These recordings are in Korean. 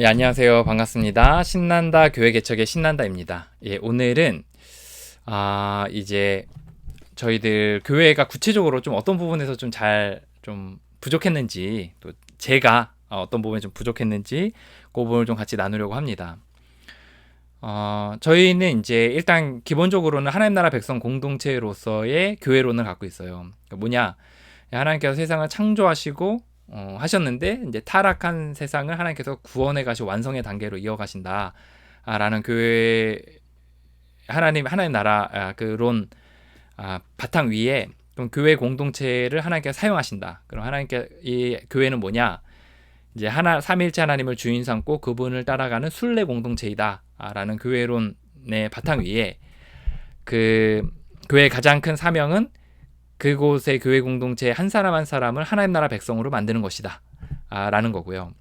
예, 안녕하세요. 반갑습니다. 신난다 교회 개척의 신난다입니다. 예, 오늘은 이제 저희들 교회가 구체적으로 좀 어떤 부분에서 좀 부족했는지, 또 제가 어떤 부분에 좀 부족했는지 그 부분을 좀 같이 나누려고 합니다. 저희는 이제 일단 기본적으로는 하나님 나라 백성 공동체로서의 교회론을 갖고 있어요. 그러니까 뭐냐? 하나님께서 세상을 창조하시고 하셨는데 이제 타락한 세상을 하나님께서 구원해 가시고 완성의 단계로 이어가신다. 라는 교회 하나님 나라 그론 바탕 위에 좀 교회 공동체를 하나님께서 사용하신다. 그럼 하나님께 이 교회는 뭐냐? 이제 삼위일체 하나님을 주인 삼고 그분을 따라가는 순례 공동체이다. 라는 교회론의 바탕 위에 그 교회의 가장 큰 사명은 그곳의 교회 공동체 한 사람 한 사람을 하나님 나라 백성으로 만드는 것이다. 라는 거고요.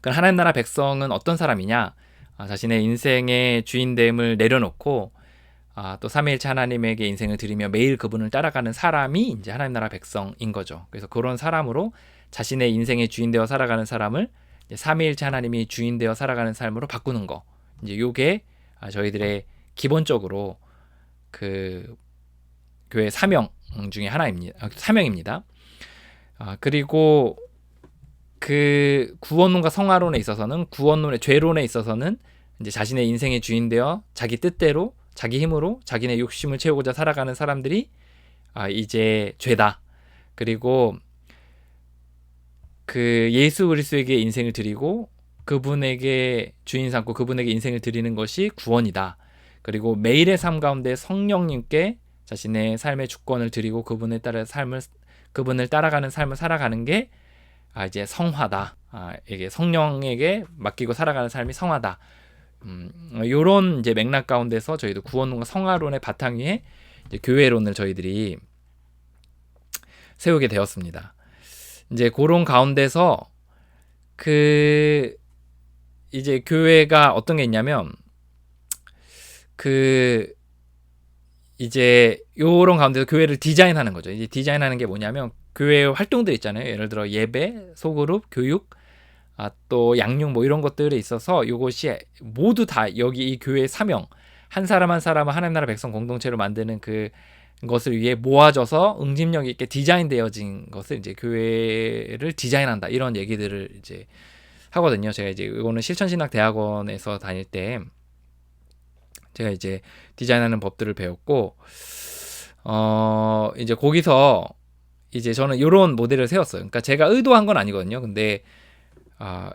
그럼 하나님 나라 백성은 어떤 사람이냐? 자신의 인생의 주인됨을 내려놓고 또 삼위일체 하나님에게 인생을 드리며 매일 그분을 따라가는 사람이 이제 하나님 나라 백성인 거죠. 그래서 그런 사람으로 자신의 인생의 주인되어 살아가는 사람을 삼위일체 하나님이 주인되어 살아가는 삶으로 바꾸는 거. 이제 요게 저희들의 기본적으로 그 교회 사명 중에 하나입니다. 사명입니다. 그리고 그 구원론과 성화론에 있어서는 죄론에 있어서는 이제 자신의 인생의 주인 되어 자기 뜻대로 자기 힘으로 자기네 욕심을 채우고자 살아가는 사람들이 이제 죄다. 그리고 그 예수 그리스도에게 인생을 드리고 그분에게 주인 삼고 그분에게 인생을 드리는 것이 구원이다. 그리고 매일의 삶 가운데 성령님께 자신의 삶의 주권을 드리고 그분을 따라가는 삶을 살아가는 게 이제 성화다. 이게 성령에게 맡기고 살아가는 삶이 성화다. 요런 이제 맥락 가운데서 저희도 구원론과 성화론의 바탕 위에 이제 교회론을 저희들이 세우게 되었습니다. 이제 그런 가운데서 그 이제 교회가 어떤 게 있냐면 이제 요런 가운데서 교회를 디자인하는 거죠. 이제 디자인하는 게 뭐냐면 교회 활동들 있잖아요. 예를 들어 예배, 소그룹, 교육, 또 양육 뭐 이런 것들에 있어서 요것이 모두 다 여기 이 교회의 사명, 한 사람 한 사람을 하나님 나라 백성 공동체로 만드는 그 것을 위해 모아져서 응집력 있게 디자인되어진 것을 이제 교회를 디자인한다. 이런 얘기들을 이제 하거든요. 제가 이제 이거는 실천신학대학원에서 다닐 때 제가 이제 디자인하는 법들을 배웠고, 이제 거기서 이제 저는 이런 모델을 세웠어요. 그러니까 제가 의도한 건 아니거든요. 근데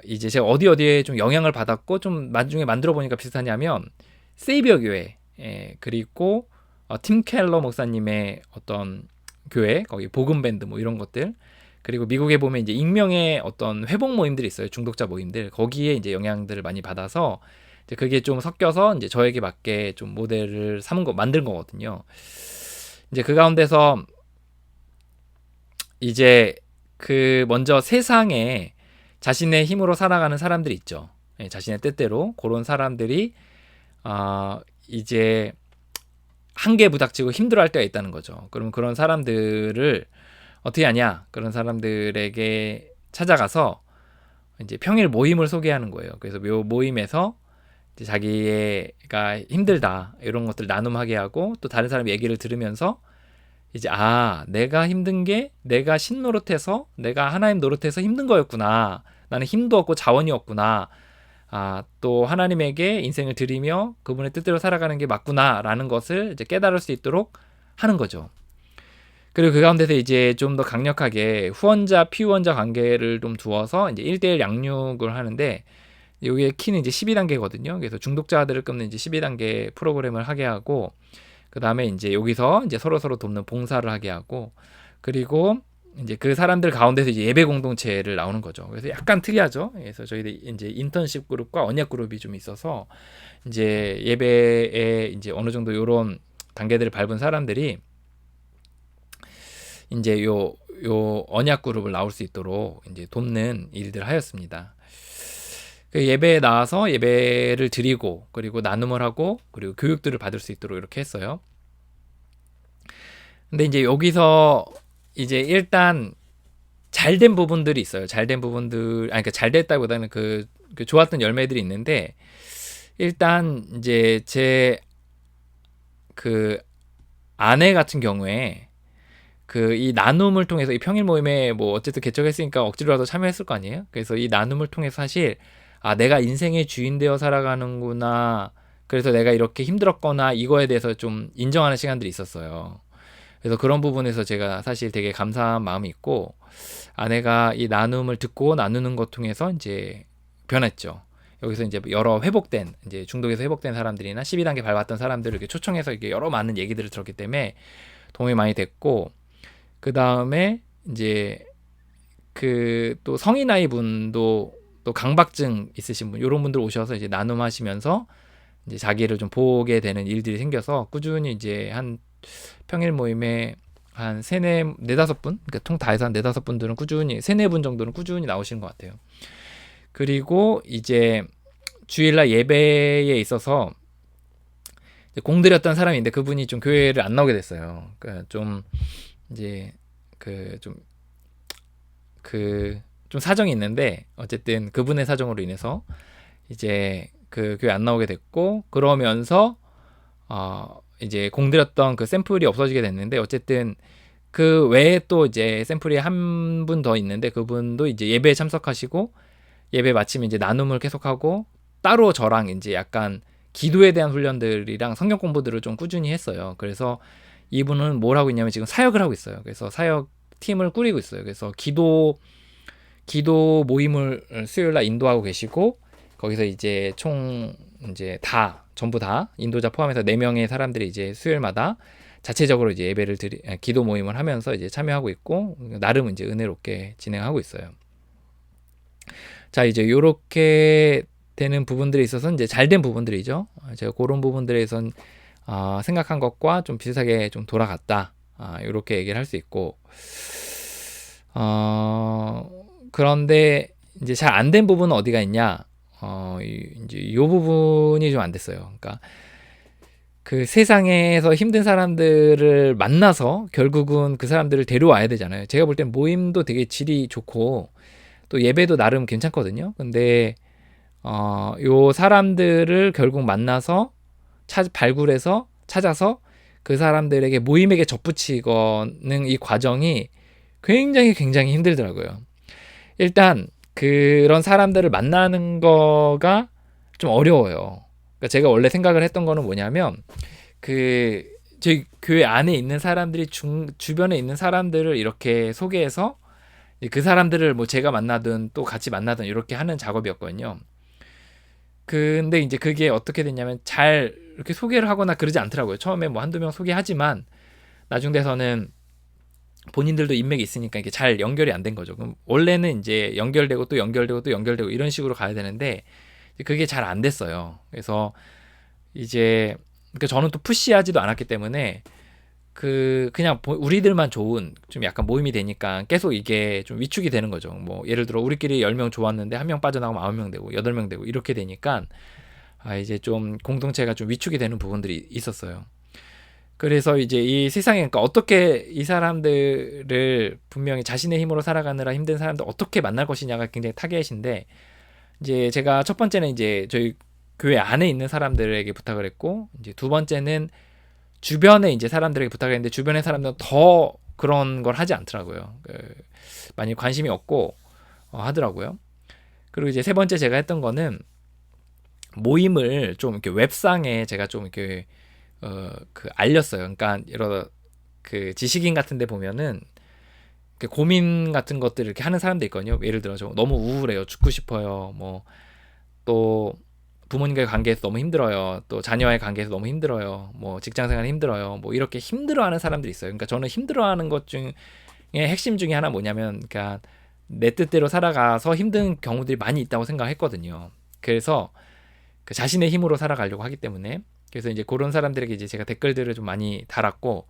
이제 제가 어디에 좀 영향을 받았고 좀 나중에 만들어 보니까 비슷하냐면 세이비어 교회, 그리고 팀 켈러 목사님의 어떤 교회, 거기 복음 밴드 뭐 이런 것들, 그리고 미국에 보면 이제 익명의 어떤 회복 모임들이 있어요. 중독자 모임들. 거기에 이제 영향들을 많이 받아서 이제 그게 좀 섞여서 이제 저에게 맞게 좀 모델을 만든 거거든요. 이제 그 가운데서 이제 그 먼저 세상에 자신의 힘으로 살아가는 사람들이 있죠. 자신의 뜻대로 그런 사람들이 이제 한계에 부닥치고 힘들어할 때가 있다는 거죠. 그럼 그런 사람들을 어떻게 하냐? 그런 사람들에게 찾아가서 이제 평일 모임을 소개하는 거예요. 그래서 요 모임에서 이제 자기가 힘들다 이런 것들 나눔하게 하고 또 다른 사람 얘기를 들으면서 이제 내가 힘든 게 내가 신 노릇해서 내가 하나님 노릇해서 힘든 거였구나. 나는 힘도 없고 자원이 없구나. 또 하나님에게 인생을 드리며 그분의 뜻대로 살아가는 게 맞구나라는 것을 이제 깨달을 수 있도록 하는 거죠. 그리고 그 가운데서 이제 좀 더 강력하게 후원자, 피후원자 관계를 좀 두어서 이제 1대1 양육을 하는데 여기에 키는 이제 12단계거든요. 그래서 중독자들을 끊는 이제 12단계 프로그램을 하게 하고 그 다음에 이제 여기서 이제 서로 돕는 봉사를 하게 하고 그리고 이제 그 사람들 가운데서 이제 예배 공동체를 나오는 거죠. 그래서 약간 특이하죠. 그래서 저희들 이제 인턴십 그룹과 언약 그룹이 좀 있어서 이제 예배에 이제 어느 정도 요런 단계들을 밟은 사람들이 이제 요 언약 그룹을 나올 수 있도록 이제 돕는 일들을 하였습니다. 그 예배에 나와서 예배를 드리고 그리고 나눔을 하고 그리고 교육들을 받을 수 있도록 이렇게 했어요. 근데 이제 여기서 이제 일단 잘된 부분들이 있어요. 잘된 부분들, 그러니까 잘 됐다기보다는 그 좋았던 열매들이 있는데, 일단 이제 제 그 아내 같은 경우에 이 나눔을 통해서 이 평일 모임에 뭐 어쨌든 개척했으니까 억지로라도 참여했을 거 아니에요. 그래서 이 나눔을 통해서 사실 내가 인생의 주인 되어 살아가는구나. 그래서 내가 이렇게 힘들었거나 이거에 대해서 좀 인정하는 시간들이 있었어요. 그래서 그런 부분에서 제가 사실 되게 감사한 마음이 있고, 아내가 이 나눔을 듣고 나누는 것 통해서 이제 변했죠. 여기서 이제 여러 회복된, 이제 중독에서 회복된 사람들이나 12단계 밟았던 사람들을 이렇게 초청해서 이렇게 여러 많은 얘기들을 들었기 때문에 도움이 많이 됐고, 그 다음에 이제 또 성인 나이 분도 또 강박증 있으신 분, 이런 분들 오셔서 이제 나눔하시면서 이제 자기를 좀 보게 되는 일들이 생겨서 꾸준히 이제 한 평일 모임에 한 네다섯 분, 그러니까 통 다 해서 한 네다섯 분들은 꾸준히, 세네 분 정도는 꾸준히 나오시는 것 같아요. 그리고 이제 주일날 예배에 있어서 공들였던 사람인데 그분이 좀 교회를 안 나오게 됐어요. 그러니까 좀 이제 좀 사정이 있는데, 어쨌든 그분의 사정으로 인해서 이제 교회 안 나오게 됐고, 그러면서 이제 공들였던 그 샘플이 없어지게 됐는데, 어쨌든 그 외에 또 이제 샘플이 한 분 더 있는데, 그분도 이제 예배에 참석하시고 예배 마치면 이제 나눔을 계속하고, 따로 저랑 이제 약간 기도에 대한 훈련들이랑 성경 공부들을 좀 꾸준히 했어요. 그래서 이분은 뭘 하고 있냐면 지금 사역을 하고 있어요. 그래서 사역 팀을 꾸리고 있어요. 그래서 기도 모임을 수요일 날 인도하고 계시고, 거기서 이제 이제 전부 다 인도자 포함해서 4명의 사람들이 이제 수요일마다 자체적으로 이제 기도 모임을 하면서 이제 참여하고 있고, 나름 이제 은혜롭게 진행하고 있어요. 자, 이제 요렇게 되는 부분들이 있어서 이제 잘된 부분들이죠. 제가 그런 부분들에선 생각한 것과 좀 비슷하게 좀 돌아갔다. 요렇게 얘기를 할 수 있고, 그런데 이제 잘 안 된 부분은 어디가 있냐? 이제 요 부분이 좀 안 됐어요. 그러니까 그 세상에서 힘든 사람들을 만나서 결국은 그 사람들을 데려와야 되잖아요. 제가 볼 땐 모임도 되게 질이 좋고 또 예배도 나름 괜찮거든요. 근데 요 사람들을 결국 만나서 발굴해서 찾아서 그 사람들에게 모임에게 접붙이는 이 과정이 굉장히 힘들더라고요. 일단 그런 사람들을 만나는 거가 좀 어려워요. 그러니까 제가 원래 생각을 했던 거는 뭐냐면, 저희 교회 안에 있는 사람들이 주변에 있는 사람들을 이렇게 소개해서 그 사람들을 뭐 제가 만나든 또 같이 만나든 이렇게 하는 작업이었거든요. 근데 이제 그게 어떻게 됐냐면 잘 이렇게 소개를 하거나 그러지 않더라고요. 처음에 뭐 한두 명 소개하지만 나중 돼서는 본인들도 인맥이 있으니까 이게 잘 연결이 안 된 거죠. 그럼 원래는 이제 연결되고 또 연결되고 또 연결되고 이런 식으로 가야 되는데 그게 잘 안 됐어요. 그래서 이제 그러니까 저는 또 푸시하지도 않았기 때문에 그냥 우리들만 좋은 좀 약간 모임이 되니까 계속 이게 좀 위축이 되는 거죠. 뭐 예를 들어 우리끼리 10명 좋았는데 한 명 빠져나가면 9명 되고 8명 되고 이렇게 되니까 이제 좀 공동체가 좀 위축이 되는 부분들이 있었어요. 그래서 이제 이 세상에, 그러니까 어떻게 이 사람들을 분명히 자신의 힘으로 살아가느라 힘든 사람들 어떻게 만날 것이냐가 굉장히 타겟인데, 이제 제가 첫 번째는 이제 저희 교회 안에 있는 사람들에게 부탁을 했고, 이제 두 번째는 주변에 이제 사람들에게 부탁을 했는데 주변의 사람들은 더 그런 걸 하지 않더라고요. 많이 관심이 없고 하더라고요. 그리고 이제 세 번째 제가 했던 거는 모임을 좀 이렇게 웹상에 제가 좀 이렇게 알렸어요. 그러니까 여러 지식인 같은데 보면은 고민 같은 것들 이렇게 하는 사람들 있거든요. 예를 들어 저 너무 우울해요, 죽고 싶어요. 뭐 또 부모님과의 관계에서 너무 힘들어요. 또 자녀와의 관계에서 너무 힘들어요. 뭐 직장생활 힘들어요. 뭐 이렇게 힘들어하는 사람들이 있어요. 그러니까 저는 힘들어하는 것 중에 핵심 중에 하나 뭐냐면, 그러니까 내 뜻대로 살아가서 힘든 경우들이 많이 있다고 생각했거든요. 그래서 자신의 힘으로 살아가려고 하기 때문에, 그래서 이제 그런 사람들에게 이제 제가 댓글들을 좀 많이 달았고,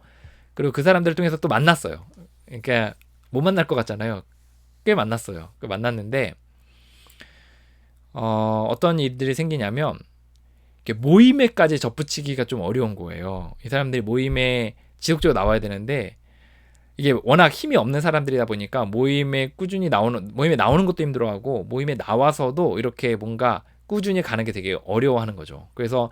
그리고 그 사람들을 통해서 또 만났어요. 그러니까 못 만날 것 같잖아요. 꽤 만났어요. 만났는데 어떤 일들이 생기냐면 모임에까지 접붙이기가 좀 어려운 거예요. 이 사람들이 모임에 지속적으로 나와야 되는데 이게 워낙 힘이 없는 사람들이다 보니까 모임에 나오는 것도 힘들어하고 모임에 나와서도 이렇게 뭔가 꾸준히 가는 게 되게 어려워하는 거죠. 그래서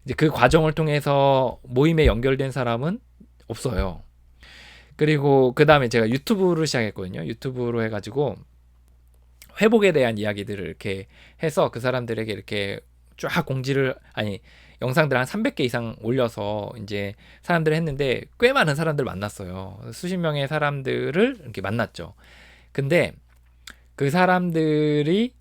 이제 그 과정을 통해서 모임에 연결된 사람은 없어요. 그리고 그 다음에 제가 유튜브를 시작했거든요. 유튜브로 해가지고 회복에 대한 이야기들을 이렇게 해서 그 사람들에게 이렇게 쫙 영상들 한 300개 이상 올려서 이제 사람들 했는데 꽤 많은 사람들 만났어요. 수십 명의 사람들을 이렇게 만났죠. 근데 그 사람들이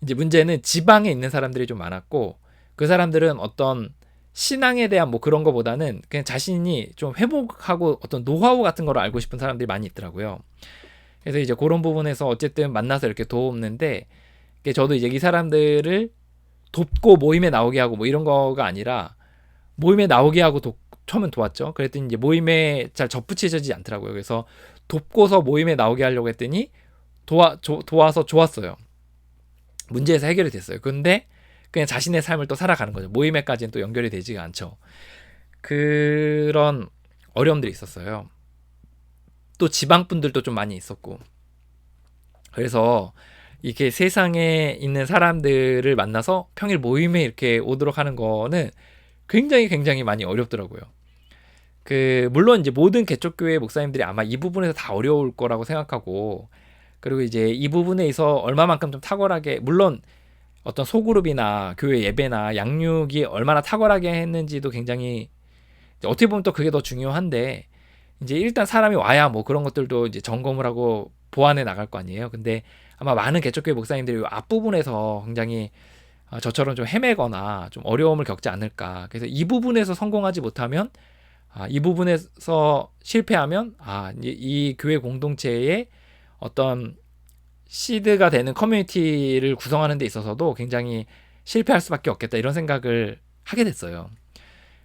이제 문제는 지방에 있는 사람들이 좀 많았고 그 사람들은 어떤 신앙에 대한 뭐 그런 거보다는 그냥 자신이 좀 회복하고 어떤 노하우 같은 거를 알고 싶은 사람들이 많이 있더라고요. 그래서 이제 그런 부분에서 어쨌든 만나서 이렇게 도움는데 저도 이제 이 사람들을 돕고 모임에 나오게 하고 뭐 이런 거가 아니라 모임에 나오게 하고 처음엔 도왔죠. 그랬더니 이제 모임에 잘 접붙이지 않더라고요. 그래서 돕고서 모임에 나오게 하려고 했더니 도와서 좋았어요. 문제에서 해결이 됐어요. 근데 그냥 자신의 삶을 또 살아가는 거죠. 모임에까지는 또 연결이 되지가 않죠. 그런 어려움들이 있었어요. 또 지방 분들도 좀 많이 있었고. 그래서 이렇게 세상에 있는 사람들을 만나서 평일 모임에 이렇게 오도록 하는 거는 굉장히 굉장히 많이 어렵더라고요. 물론 이제 모든 개척교회 목사님들이 아마 이 부분에서 다 어려울 거라고 생각하고, 그리고 이제 이 부분에 있어 얼마만큼 좀 탁월하게, 물론 어떤 소그룹이나 교회 예배나 양육이 얼마나 탁월하게 했는지도 굉장히 어떻게 보면 또 그게 더 중요한데, 이제 일단 사람이 와야 뭐 그런 것들도 이제 점검을 하고 보완해 나갈 거 아니에요. 근데 아마 많은 개척교회 목사님들이 앞부분에서 굉장히 저처럼 좀 헤매거나 좀 어려움을 겪지 않을까. 그래서 이 부분에서 성공하지 못하면, 이 부분에서 실패하면, 이 교회 공동체의 어떤 시드가 되는 커뮤니티를 구성하는 데 있어서도 굉장히 실패할 수밖에 없겠다, 이런 생각을 하게 됐어요.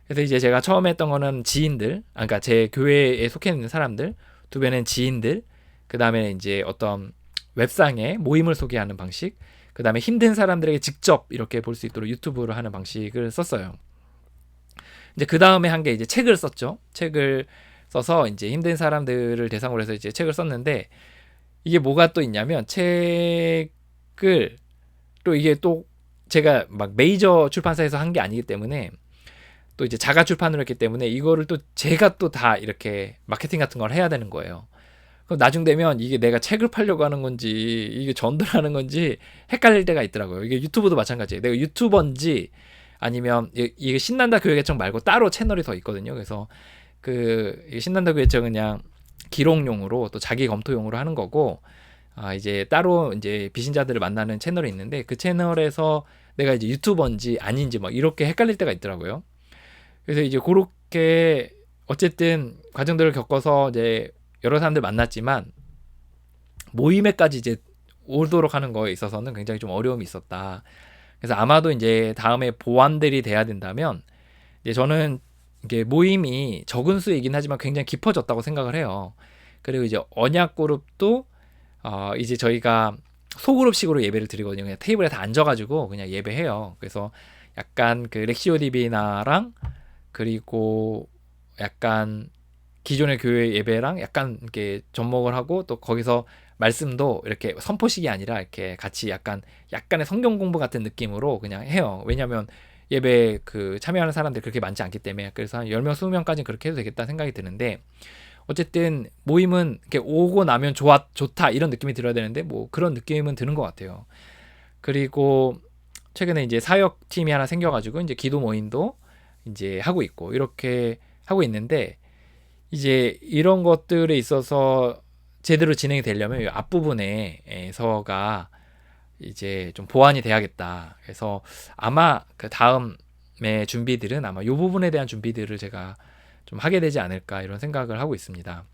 그래서 이제 제가 처음에 했던 거는 지인들, 그러니까 제 교회에 속해 있는 사람들, 두 배는 지인들, 그 다음에 이제 어떤 웹상에 모임을 소개하는 방식, 그 다음에 힘든 사람들에게 직접 이렇게 볼 수 있도록 유튜브를 하는 방식을 썼어요. 이제 그 다음에 한 게 이제 책을 썼죠. 책을 써서 이제 힘든 사람들을 대상으로 해서 이제 책을 썼는데, 이게 뭐가 또 있냐면, 책을 또 이게 또 제가 막 메이저 출판사에서 한 게 아니기 때문에, 또 이제 자가 출판을 했기 때문에 이거를 또 제가 또 다 이렇게 마케팅 같은 걸 해야 되는 거예요. 그럼 나중 되면 이게 내가 책을 팔려고 하는 건지 이게 전도하는 건지 헷갈릴 때가 있더라고요. 이게 유튜브도 마찬가지예요. 내가 유튜버인지 아니면 이게 신난다 교회개척 말고 따로 채널이 더 있거든요. 그래서 신난다 교회개척은 그냥 기록용으로 또 자기 검토용으로 하는 거고, 이제 따로 이제 비신자들을 만나는 채널이 있는데 그 채널에서 내가 이제 유튜버인지 아닌지 막 이렇게 헷갈릴 때가 있더라고요. 그래서 이제 그렇게 어쨌든 과정들을 겪어서 이제 여러 사람들 만났지만 모임에까지 이제 오도록 하는 거에 있어서는 굉장히 좀 어려움이 있었다. 그래서 아마도 이제 다음에 보완들이 돼야 된다면, 이제 저는 이게 모임이 적은 수이긴 하지만 굉장히 깊어졌다고 생각을 해요. 그리고 이제 언약 그룹도 이제 저희가 소그룹식으로 예배를 드리거든요. 그냥 테이블에 다 앉아가지고 그냥 예배해요. 그래서 약간 그 렉시오 디비나랑 그리고 약간 기존의 교회 예배랑 약간 이렇게 접목을 하고, 또 거기서 말씀도 이렇게 선포식이 아니라 이렇게 같이 약간의 성경 공부 같은 느낌으로 그냥 해요. 왜냐면 예배 참여하는 사람들이 그렇게 많지 않기 때문에. 그래서 한 10명, 20명까지는 그렇게 해도 되겠다 생각이 드는데, 어쨌든 모임은 이렇게 오고 나면 좋다 이런 느낌이 들어야 되는데 뭐 그런 느낌은 드는 것 같아요. 그리고 최근에 이제 사역팀이 하나 생겨가지고 이제 기도 모임도 이제 하고 있고 이렇게 하고 있는데, 이제 이런 것들에 있어서 제대로 진행이 되려면 앞부분에서가 이제 좀 보완이 돼야겠다. 그래서 아마 그 다음에 준비들은 아마 이 부분에 대한 준비들을 제가 좀 하게 되지 않을까, 이런 생각을 하고 있습니다.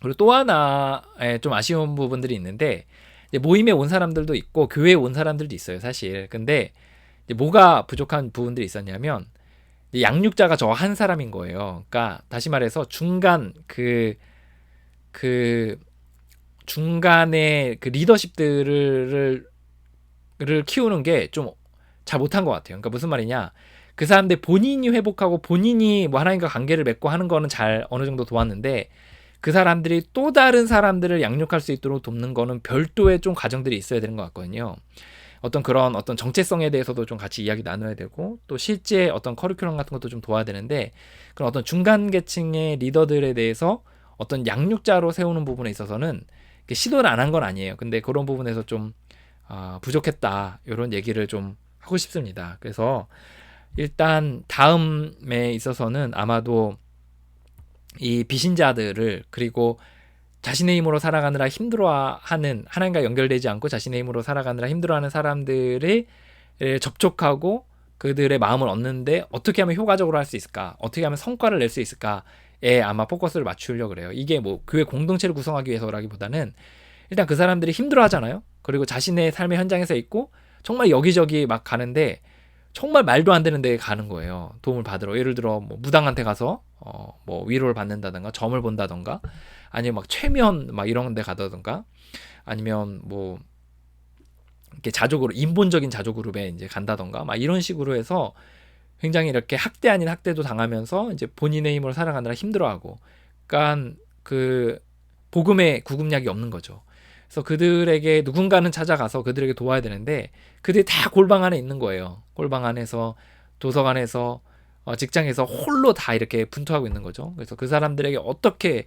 그리고 또 하나의 좀 아쉬운 부분들이 있는데, 이제 모임에 온 사람들도 있고 교회에 온 사람들도 있어요, 사실. 근데 이제 뭐가 부족한 부분들이 있었냐면, 양육자가 저 한 사람인 거예요. 그러니까 다시 말해서 중간에 그 리더십들을 키우는 게 좀 잘 못한 것 같아요. 그러니까 무슨 말이냐, 그 사람들 본인이 회복하고 본인이 뭐 하나님과 관계를 맺고 하는 거는 잘 어느 정도 도왔는데, 그 사람들이 또 다른 사람들을 양육할 수 있도록 돕는 거는 별도의 좀 과정들이 있어야 되는 것 같거든요. 어떤 그런 어떤 정체성에 대해서도 좀 같이 이야기 나눠야 되고, 또 실제 어떤 커리큘럼 같은 것도 좀 도와야 되는데, 그런 어떤 중간 계층의 리더들에 대해서 어떤 양육자로 세우는 부분에 있어서는 시도를 안 한 건 아니에요. 근데 그런 부분에서 좀 부족했다, 이런 얘기를 좀 하고 싶습니다. 그래서 일단 다음에 있어서는 아마도 이 비신자들을, 그리고 자신의 힘으로 살아가느라 힘들어하는, 하나님과 연결되지 않고 자신의 힘으로 살아가느라 힘들어하는 사람들을 접촉하고 그들의 마음을 얻는데 어떻게 하면 효과적으로 할 수 있을까, 어떻게 하면 성과를 낼 수 있을까에 아마 포커스를 맞추려고 그래요. 이게 뭐 교회 공동체를 구성하기 위해서라기보다는 일단 그 사람들이 힘들어하잖아요. 그리고 자신의 삶의 현장에서 있고 정말 여기저기 막 가는데 정말 말도 안 되는 데에 가는 거예요. 도움을 받으러. 예를 들어 뭐 무당한테 가서 뭐 위로를 받는다든가, 점을 본다든가, 아니면 막 최면 막 이런 데 가다든가, 아니면 뭐 이렇게 자조 그룹, 인본적인 자조 그룹에 이제 간다던가, 막 이런 식으로 해서 굉장히 이렇게 학대 아닌 학대도 당하면서 이제 본인의 힘으로 살아가느라 힘들어하고, 그러니까 그 복음의 구급약이 없는 거죠. 그래서 그들에게 누군가는 찾아가서 그들에게 도와야 되는데 그들이 다 골방 안에 있는 거예요. 골방 안에서, 도서관에서, 직장에서 홀로 다 이렇게 분투하고 있는 거죠. 그래서 그 사람들에게 어떻게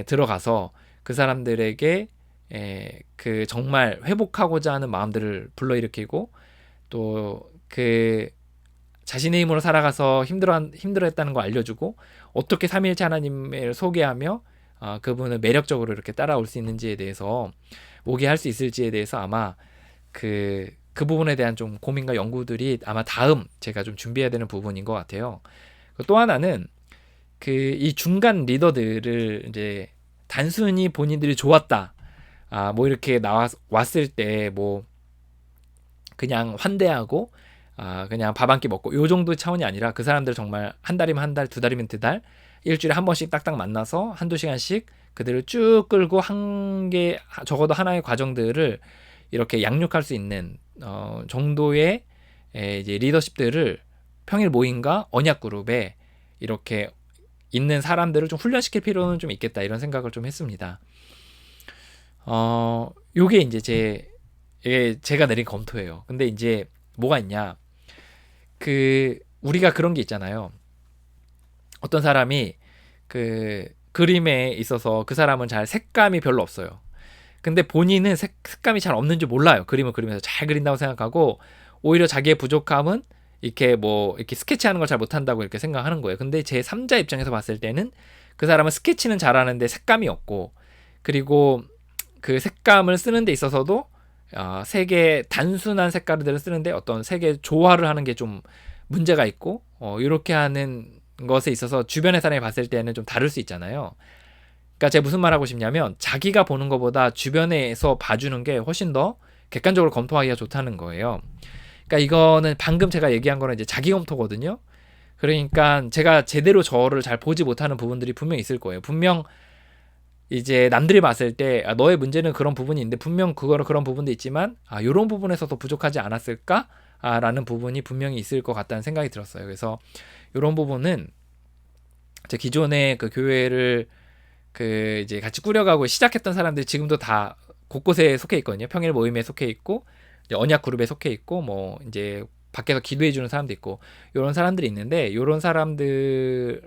들어가서 그 사람들에게 그 정말 회복하고자 하는 마음들을 불러일으키고, 또 그 자신의 힘으로 살아가서 힘들어했다는 걸 알려주고, 어떻게 삼위일체 하나님을 소개하며 그분을 매력적으로 이렇게 따라올 수 있는지에 대해서, 오게 할 수 있을지에 대해서 아마 그 부분에 대한 좀 고민과 연구들이 아마 다음 제가 좀 준비해야 되는 부분인 것 같아요. 또 하나는 이 중간 리더들을 이제 단순히 본인들이 좋았다, 뭐 이렇게 왔을 때 뭐 그냥 환대하고 그냥 밥 한 끼 먹고 요 정도 차원이 아니라, 그 사람들 정말 한 달이면 한 달, 두 달이면 두 달, 일주일에 한 번씩 딱딱 만나서 한두 시간씩 그들을 쭉 끌고 적어도 하나의 과정들을 이렇게 양육할 수 있는 정도의 이제 리더십들을 평일 모임과 언약 그룹에 이렇게 있는 사람들을 좀 훈련시킬 필요는 좀 있겠다, 이런 생각을 좀 했습니다. 요게 이제 제가 내린 검토예요. 근데 이제 뭐가 있냐, 우리가 그런 게 있잖아요. 어떤 사람이 그 그림에 있어서 그 사람은 잘 색감이 별로 없어요. 근데 본인은 색감이 잘 없는 줄 몰라요. 그림을 그리면서 잘 그린다고 생각하고, 오히려 자기의 부족함은 이렇게 뭐 이렇게 스케치하는 걸 잘 못한다고 이렇게 생각하는 거예요. 근데 제 3자 입장에서 봤을 때는 그 사람은 스케치는 잘하는데 색감이 없고, 그리고 그 색감을 쓰는 데 있어서도 색의 단순한 색깔들을 쓰는데 어떤 색의 조화를 하는 게 좀 문제가 있고, 이렇게 하는 것에 있어서 주변의 사람이 봤을 때는 좀 다를 수 있잖아요. 그러니까 제가 무슨 말 하고 싶냐면, 자기가 보는 것보다 주변에서 봐주는 게 훨씬 더 객관적으로 검토하기가 좋다는 거예요. 그러니까 이거는 방금 제가 얘기한 거는 이제 자기 검토거든요. 그러니까 제가 제대로 저를 잘 보지 못하는 부분들이 분명 있을 거예요. 분명 이제 남들이 봤을 때 너의 문제는 그런 부분이 있는데 분명 그런 부분도 있지만 이런 부분에서도 부족하지 않았을까? 라는 부분이 분명히 있을 것 같다는 생각이 들었어요. 그래서 이런 부분은 제 기존의 그 교회를 이제 같이 꾸려가고 시작했던 사람들이 지금도 다 곳곳에 속해 있거든요. 평일 모임에 속해 있고, 언약 그룹에 속해 있고, 뭐 이제 밖에서 기도해 주는 사람도 있고, 이런 사람들이 있는데, 이런 사람들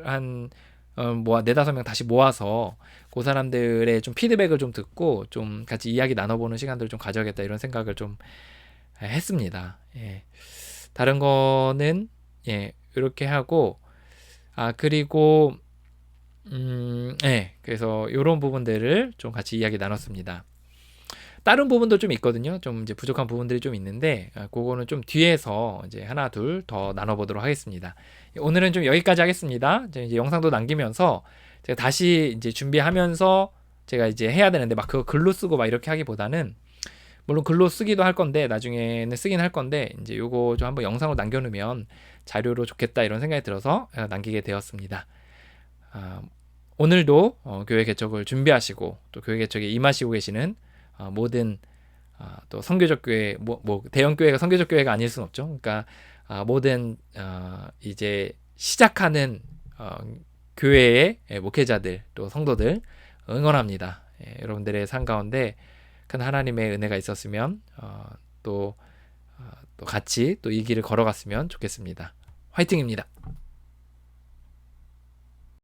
뭐 4-5명 다시 모아서 그 사람들의 좀 피드백을 좀 듣고 좀 같이 이야기 나눠보는 시간들을 좀 가져야겠다, 이런 생각을 좀 했습니다. 예. 다른 거는 이렇게 하고, 그리고 그래서 이런 부분들을 좀 같이 이야기 나눴습니다. 다른 부분도 좀 있거든요. 좀 이제 부족한 부분들이 좀 있는데, 그거는 좀 뒤에서 이제 하나 둘 더 나눠보도록 하겠습니다. 오늘은 좀 여기까지 하겠습니다. 이제 영상도 남기면서 제가 다시 이제 준비하면서 제가 이제 해야 되는데, 막 그거 글로 쓰고 막 이렇게 하기보다는, 물론 글로 쓰기도 할 건데 나중에는 쓰긴 할 건데, 이제 요거 좀 한번 영상으로 남겨놓으면 자료로 좋겠다, 이런 생각이 들어서 남기게 되었습니다. 오늘도 교회 개척을 준비하시고 또 교회 개척에 임하시고 계시는 모든 또 선교적 교회, 뭐 대형 교회가 선교적 교회가 아닐 수는 없죠. 그러니까 모든 이제 시작하는 교회의 목회자들 또 성도들 응원합니다. 여러분들의 삶 가운데 큰 하나님의 은혜가 있었으면 또 같이 또 이 길을 걸어갔으면 좋겠습니다. 화이팅입니다.